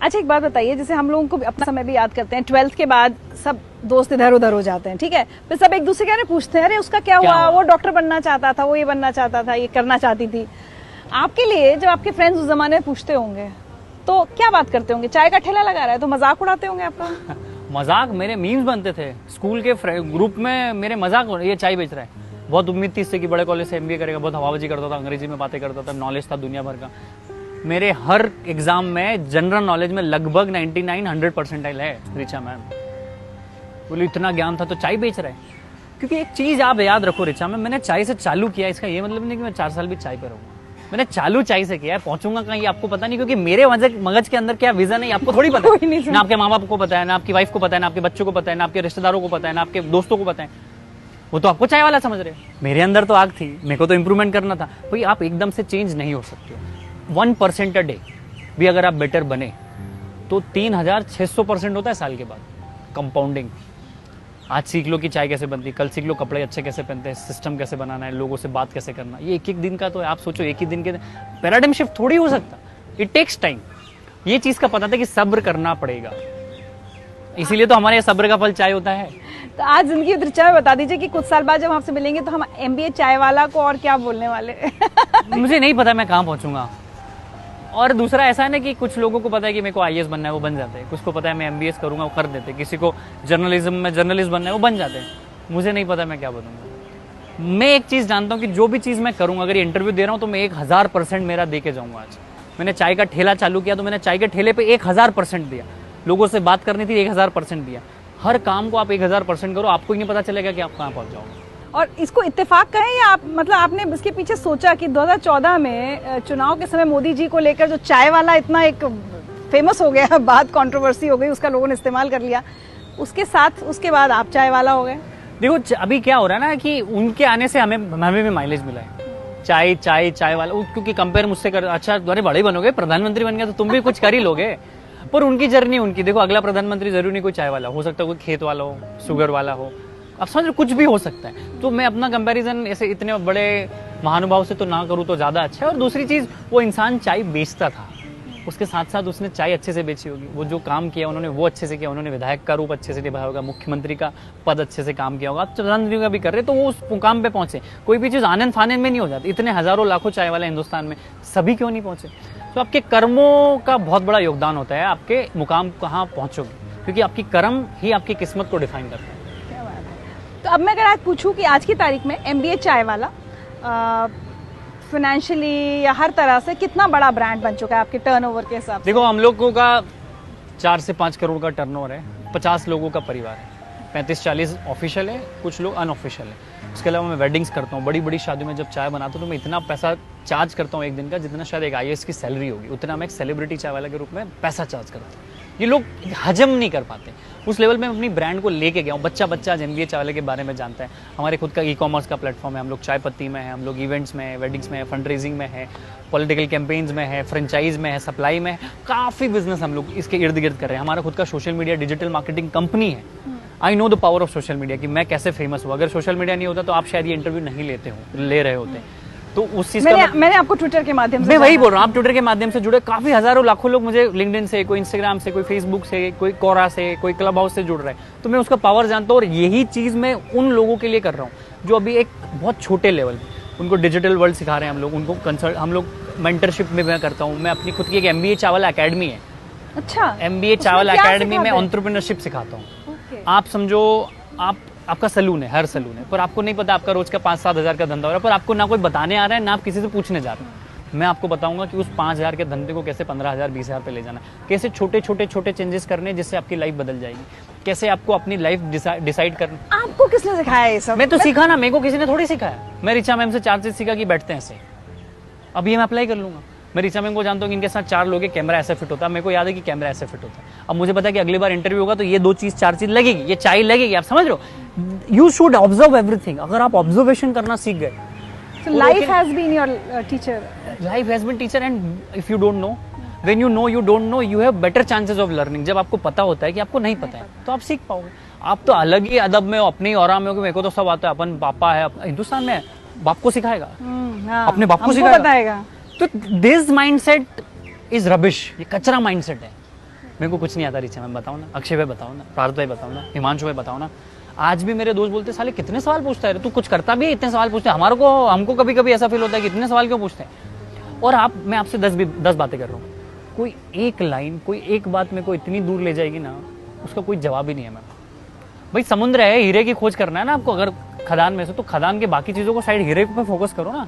अच्छा एक बात बताइए, जैसे हम लोगों को अपना समय भी याद करते हैं, 12th के बाद सब दोस्त इधर उधर हो जाते हैं, ठीक है, फिर सब एक दूसरे के पूछते हैं, अरे उसका क्या हुआ, वो डॉक्टर बनना चाहता था, वो ये बनना चाहता था, ये करना चाहती थी। आपके लिए जब आपके फ्रेंड्स उस जमाने में पूछते होंगे तो क्या बात करते होंगे? चाय का ठेला लगा रहा है तो मजाक उड़ाते होंगे आपका? मजाक, मेरे मीम्स बनते थे स्कूल के ग्रुप में, मेरे मजाक, ये चाय बेच रहा है। बहुत उम्मीद थी इससे कि बड़े कॉलेज से एमबीए करेगा, बहुत हवाबाजी करता था, अंग्रेजी में बातें करता था, नॉलेज था दुनिया भर का। मेरे हर एग्जाम में जनरल नॉलेज में लगभग 99-100 परसेंटाइल है रिचा मैम। बोले इतना ज्ञान था तो चाय बेच रहा है। क्योंकि एक चीज आप याद रखो रिचा मैम, मैंने चाय से चालू किया, इसका ये मतलब नहीं कि मैं 4 साल भी चाय पे रहूंगा। मैंने चालू चाय से किया है, पहुंचूंगा कहीं आपको पता नहीं, क्योंकि मेरे मगज के अंदर क्या विजन है आपको थोड़ी पता है। ना आपके माँ बाप को पता है, ना आपकी वाइफ को पता है, ना आपके बच्चों को पता है, ना आपके रिश्तेदारों को पता है, ना आपके दोस्तों को पता है। वो तो आपको चाय वाला समझ रहे। मेरे अंदर तो आग थी, मेरे को तो इंप्रूवमेंट करना था। भाई आप एकदम से चेंज नहीं हो सकते। 1% अ डे भी अगर आप बेटर बने तो 3600% होता है साल के बाद कंपाउंडिंग। आज सीख लो कि चाय कैसे बनती है, कल सीख लो कपड़े अच्छे कैसे पहनते हैं, सिस्टम कैसे बनाना है, लोगों से बात कैसे करना। ये एक दिन का तो है। आप सोचो एक ही दिन के पैराडाइम शिफ्ट थोड़ी हो सकता, इट टेक्स टाइम। ये चीज का पता था कि सब्र करना पड़ेगा, इसीलिए तो हमारे सब्र का फल चाय होता है। तो आज जिंदगी रिचा में बता दीजिए कि कुछ साल बाद जब हम आपसे मिलेंगे तो हम एमबीए चाय वाला को और क्या बोलने वाले? मुझे नहीं पता मैं कहाँ पहुंचूंगा। और दूसरा ऐसा है ना कि कुछ लोगों को पता है कि मेरे को आईएएस बनना है, वो बन जाते हैं। कुछ को पता है मैं एमबीएस करूंगा, वो कर देते हैं। किसी को जर्नलिज्म में जर्नलिस्ट बनना है, वो बन जाते हैं। मुझे नहीं पता मैं क्या बनूंगा। मैं एक चीज जानता हूँ कि जो भी चीज मैं करूंगा, अगर ये इंटरव्यू दे रहा हूँ तो मैं 1000% मेरा दे के जाऊंगा। आज मैंने चाय का ठेला चालू किया तो मैंने चाय के ठेले पे 1000% दिया। लोगों से बात करनी थी, 1000% दिया। हर काम को आप 1000% करो, आपको ही नहीं पता चलेगा कि आप कहाँ पहुंच जाओगे। और इसको इत्तेफाक कहें या आप मतलब आपने इसके पीछे सोचा कि 2014 में चुनाव के समय मोदी जी को लेकर जो चाय वाला इतना एक फेमस हो गया, बात कंट्रोवर्सी हो गई, उसका लोगों ने इस्तेमाल कर लिया, उसके साथ उसके बाद आप चाय वाला हो गए? देखो अभी क्या हो रहा है ना कि उनके आने से हमें भी माइलेज मिला है। चाय चाय चाय वाला, क्योंकि कंपेयर मुझसे कर, अच्छा अरे बड़े बनोगे, प्रधानमंत्री बन गया तो तुम भी कुछ कर ही लोगे। पर उनकी जर्नी उनकी, देखो अगला प्रधानमंत्री जरूरी नहीं कोई चाय वाला हो सकता है, कोई खेत वाला हो, शुगर वाला हो, आप समझ रहे, कुछ भी हो सकता है। तो मैं अपना कंपैरिजन ऐसे इतने बड़े महानुभाव से तो ना करूँ तो ज्यादा अच्छा है। और दूसरी चीज, वो इंसान चाय बेचता था, उसके साथ साथ उसने चाय अच्छे से बेची होगी। वो जो काम किया उन्होंने वो अच्छे से किया, उन्होंने विधायक का रूप अच्छे से निभाया होगा, मुख्यमंत्री का पद अच्छे से काम किया होगा, प्रधानमंत्री का भी कर रहे, तो वो उस मुकाम पे पहुंचे। कोई भी चीज आनंद फानंद में नहीं हो जाती। इतने हजारों लाखों चाय वाले हिंदुस्तान में, सभी क्यों नहीं पहुंचे? तो आपके कर्मों का बहुत बड़ा योगदान होता है आपके मुकाम कहाँ पहुंचोगे, क्योंकि आपकी कर्म ही आपकी किस्मत को डिफाइन करता है। क्या बात है। तो अब मैं अगर आज पूछूं कि आज की तारीख में एमबीए चाय वाला फाइनेंशियली या हर तरह से कितना बड़ा ब्रांड बन चुका है आपके टर्नओवर के हिसाब से? देखो हम लोगों का 4 से 5 करोड़ का टर्नओवर है, 50 लोगों का परिवार है, 35-40 ऑफिशियल है, कुछ लोग अनऑफिशियल है। उसके अलावा मैं वेडिंग्स करता हूँ, बड़ी बड़ी शादियों में जब चाय बनाता हूँ तो मैं इतना पैसा चार्ज करता हूँ एक दिन का, जितना शायद एक आईएएस की सैलरी होगी, उतना मैं एक सेलिब्रिटी चाय वाला के रूप में पैसा चार्ज करता हूँ। ये लोग हजम नहीं कर पाते। उस लेवल में अपनी ब्रांड को लेके गया हूँ। बच्चा आज एमबीए चाय वाले के बारे में जानता है। हमारे खुद का ई-कॉमर्स का प्लेटफॉर्म है, हम लोग चाय पत्ती में है, हम लोग इवेंट्स में है, वेडिंग्स में है, फंड रेजिंग में है, पॉलिटिकल कैंपेन्स में है, फ्रेंचाइज में है, सप्लाई में है, काफ़ी बिजनेस हम लोग इसके इर्द गिर्द कर रहे हैं। हमारा खुद का social media digital marketing company है। I know the power of social media, कि मैं कैसे फेमस हुआ। अगर सोशल मीडिया नहीं होता तो आप शायद ये इंटरव्यू नहीं ले रहे होते। तो उस चीज का मैंने आपको ट्विटर के माध्यम से, मैं वही बोल रहा हूँ, आप ट्विटर के माध्यम से जुड़े, काफी हजारों लाखों लोग मुझे लिंक्डइन से, कोई इंस्टाग्राम से, कोई फेसबुक से, कोई कोरा से, कोई क्लब हाउस से जुड़ रहा है। तो मैं उसका पावर जानता हूँ। और यही चीज मैं उन लोगों के लिए कर रहा हूँ जो अभी एक बहुत छोटे लेवल, उनको डिजिटल वर्ल्ड सिखा रहे हैं हम लोग, उनको कंसल्ट, हम लोग मेंटरशिप में मैं करता हूँ। मैं अपनी खुद की एक एमबीए चावला अकेडमी है। अच्छा, एमबीए चावला अकेडमी में एंटरप्रेन्योरशिप सिखाता हूँ। आप समझो, आपका सलून है, हर सलून है, पर आपको नहीं पता आपका रोज का 5-7 हजार का धंधा हो रहा है, पर आपको ना कोई बताने आ रहा है, ना आप किसी से पूछने जा रहे हैं। मैं आपको बताऊंगा कि उस 5,000 के धंधे को कैसे 15,000, 20,000 पे ले जाना, कैसे छोटे छोटे चेंजेस करने जिससे आपकी लाइफ बदल जाएगी, कैसे आपको अपनी लाइफ डिसाइड करना। आपको किसने सिखाया ये सब? मैं तो सीखा ना, मेरे को किसी ने थोड़ी सिखाया। मैं रिचा मैम से 4 चीज सीखा कि बैठते हैं ऐसे। अब ये मैं अप्लाई कर लूंगा। मैं रिचा मैम को जानता हूँ कि इनके साथ 4 लोग, कैमरा ऐसे फिट होता है, मेरे को याद है कि कैमरा ऐसे फिट होता है। अब मुझे पता है कि अगली बार इंटरव्यू होगा तो ये 2 चीज 4 चीज लगेगी, ये चाय लगेगी। आप समझ रहे हो? You should observe everything. अगर आप ऑब्जर्वेशन करना सीख गए, life has been your teacher. Life has been teacher, and if you don't know, when you know you don't know, you have better chances of learning. जब आपको पता होता है कि आपको नहीं पता है तो आप सीख पाओगे। आप तो अलग ही अदब में हो, अपने ही औरा में हो कि मेरे को तो सब आता है, अपन पापा है, हिंदुस्तान में बाप को सिखाएगा, अपने बाप को सिखाएगा। तो दिस माइंडसेट इज रबिश, ये कचरा माइंडसेट है। मेरे को कुछ नहीं आता रिचा मैम, बताओ ना, अक्षय भाई बताओ ना, पार्थ भाई बताओ ना, हिमांशु भाई बताओ ना। आज भी मेरे दोस्त बोलते साले कितने सवाल पूछता है रे, तू कुछ करता भी है इतने सवाल पूछते हैं, हमारे को हमको कभी कभी ऐसा फील होता है कि इतने सवाल क्यों पूछते हैं। और आप, मैं आपसे 10 बातें कर रहा हूँ, कोई एक लाइन, कोई एक बात मेरे को इतनी दूर ले जाएगी ना, उसका कोई जवाब ही नहीं है मैम। भाई समुद्र है, हीरे की खोज करना है ना आपको, अगर खदान में से, तो खदान के बाकी चीजों को साइड, हीरे पे फोकस करो ना।